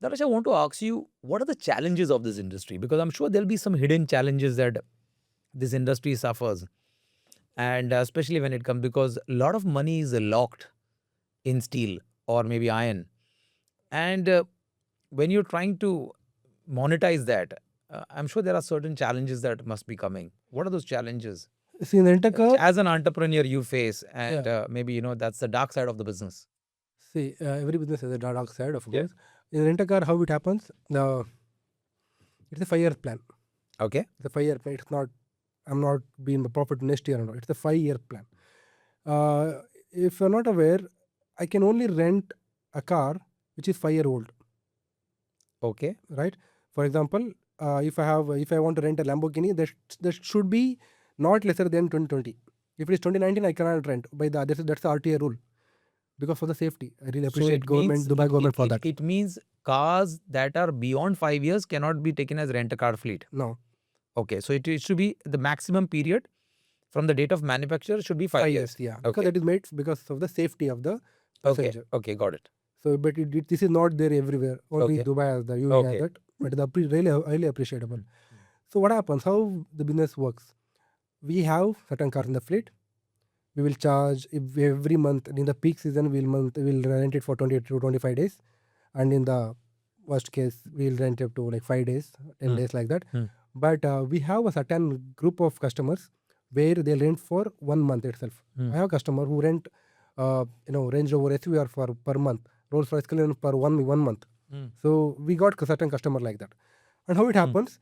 Tharesh, I want to ask you, what are the challenges of this industry? Because I'm sure there'll be some hidden challenges that this industry suffers. And especially when it comes, because a lot of money is locked in steel or maybe iron. And when you're trying to monetize that, I'm sure there are certain challenges that must be coming. What are those challenges? See, in the rent a car, As an entrepreneur you face, and yeah. maybe that's the dark side of the business. See, every business has a dark side, of Yeah. course. In rent a car, how it happens? It's a 5 year plan. Okay. It's a 5 year plan. It's not. I'm not being the profit next year. No, it's a 5 year plan. If you're not aware, I can only rent a car which is 5 year old. Okay. Right. For example, if I want to rent a Lamborghini, that should be not lesser than 2020. If it is 2019, I cannot rent. That's the RTA rule, because for the safety. I really So appreciate it means Dubai government for that. it means cars that are beyond 5 years cannot be taken as rent-a-car fleet. No, Okay. So it should be the maximum period from the date of manufacture should be 5 5 years. years. Yeah, because Okay. that is made because of the safety of the Okay. passenger. Okay. Got it. So, but this is not there everywhere. Only Okay. Dubai has the UAE Okay. has that. But it's really highly appreciable. So what happens? How the business works? We have certain cars in the fleet. We will charge every month. In the peak season, we'll rent it for 20 to 25 days, and in the worst case, we'll rent it to like 5 days, 10 days, like that. But we have a certain group of customers where they rent for 1 month itself. I have a customer who rent, Range Rover SUV for per month, Rolls Royce Cullinan per one month. So we got a certain customer like that. And how it happens?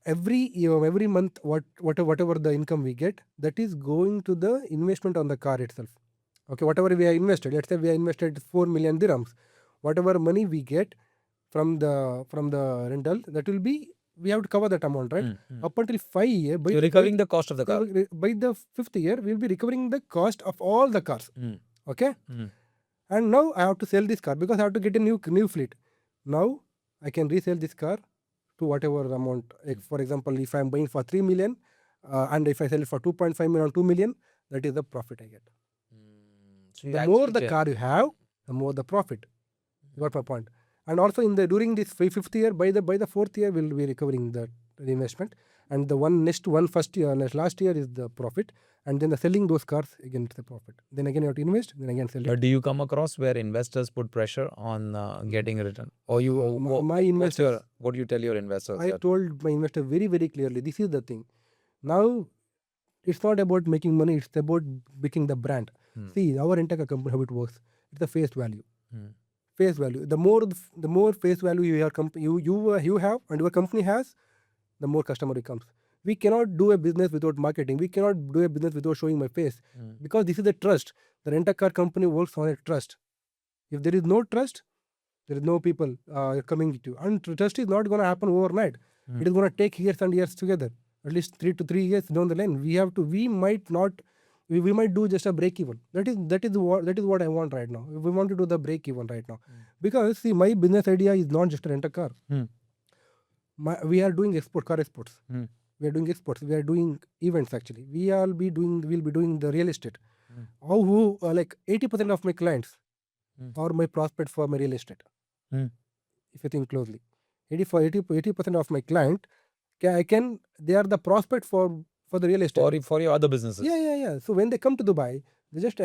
Every month, whatever the income we get, that is going to the investment on the car itself. Okay, whatever we have invested, let's say we have invested 4 million dirhams, whatever money we get from the rental, that will be, we have to cover that amount, right? Up until 5 years, You're recovering the cost of the car. by the 5th year, we'll be recovering the cost of all the cars. Okay. And now I have to sell this car because I have to get a new fleet. Now I can resell this car to whatever amount. Like, for example, if I'm buying for 3 million, and if I sell it for 2.5 million or 2 million, that is the profit I get. So The more the car you have, the more the profit. You got my point. And also during this 5th year, by the 4th year, we'll be recovering the investment. And the first year, last year is the profit. And then the selling those cars, again, it's the profit. Then again, you have to invest, then again sell it. But do you come across where investors put pressure on getting a return? Or My investors, what do you tell your investors? I told my investor very, very clearly, this is the thing. Now, it's not about making money, it's about making the brand. See, our Rent-A-Car company, how it works, it's the face value. Face value. The more face value you have and your company has, the more customer it comes. We cannot do a business without marketing. We cannot do a business without showing my face, because this is a trust. The Rent-A-Car company works on a trust. If there is no trust, there is no people coming to you. And trust is not going to happen overnight. It is going to take years and years together. At least 3 to 3 years down the line. We might do just a break even. That is what I want right now. We want to do the break even right now. Because see, my business idea is not just to rent a car. We are doing car exports. We are doing exports. We are doing events actually. We'll be doing the real estate. Like 80% of my clients are my prospect for my real estate. If you think closely, 80% of my client, they are the prospect for the real estate. For your other businesses. Yeah. So when they come to Dubai, they just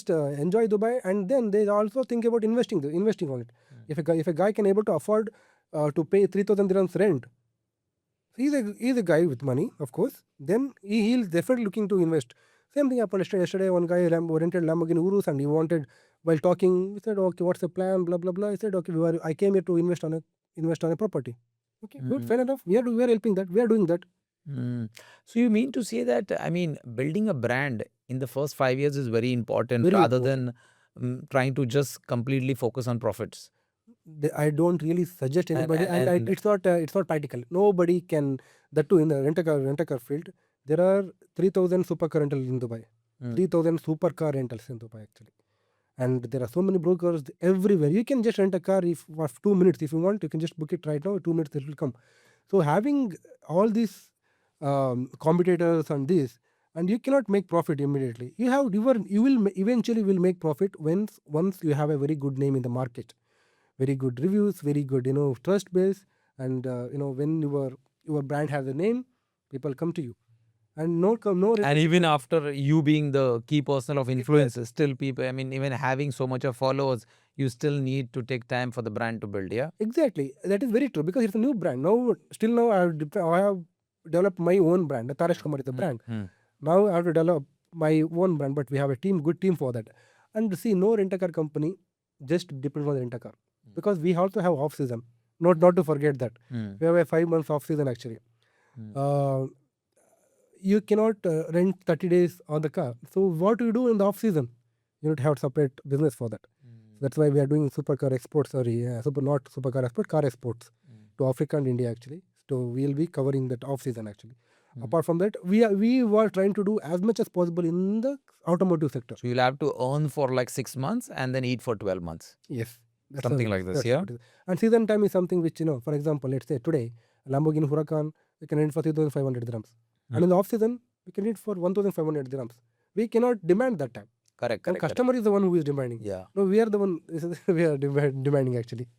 enjoy Dubai, and then they also think about investing on it. If a guy can able to afford to pay 3,000 dirhams rent, he's a guy with money, of course. Then he's definitely looking to invest. Same thing happened yesterday. One guy rented Lamborghini Urus, and he wanted, while talking, he said, "Okay, what's the plan? Blah blah blah." I said, "Okay, I came here to invest on a property." Okay, good, fair enough. We are helping that. We are doing that. So you mean to say that, building a brand in the first 5 years is very important, Very rather important. than trying to just completely focus on profits? I don't really suggest anybody, and- it's not practical. Nobody can. That too, in the rent-a-car field, there are 3,000 supercar rentals in Dubai. 3,000 supercar rentals in Dubai actually, and there are so many brokers everywhere. You can just rent a car for 2 minutes if you want. You can just book it right now. 2 minutes it will come. So having all these competitors on this, and you cannot make profit immediately. You will eventually make profit once you have a very good name in the market. very good reviews, very good, trust base, and when your brand has a name, people come to you, and no And even after you being the key person of influence, Exactly. still people, I mean, even having so much of followers, you still need to take time for the brand to build, yeah? Exactly, that is very true because it's a new brand. Now I have developed my own brand. The Tharesh Kumar is the brand. Now I have to develop my own brand, but we have a good team for that. And see, no rent-a-car company just depends on the rent-a-car because we also have off season. Not to forget that we have a 5 months off season actually. Uh, you cannot rent 30 days on the car. So what do you do in the off season? You need to have separate business for that. That's why we are doing supercar exports, not supercar export, car exports to Africa and India actually. So we'll be covering that off season actually. Apart from that, we were trying to do as much as possible in the automotive sector. So you'll have to earn for like 6 months and then eat for 12 months. Yes, Something like this, yeah? what it is. And season time is something which, for example, let's say today, Lamborghini Huracan, we can rent for 3,500 dirhams. And in the off season, we can rent for 1,500 dirhams. We cannot demand that time. Correct. And customer is the one who is demanding. Yeah. No, we are the one we are demanding actually.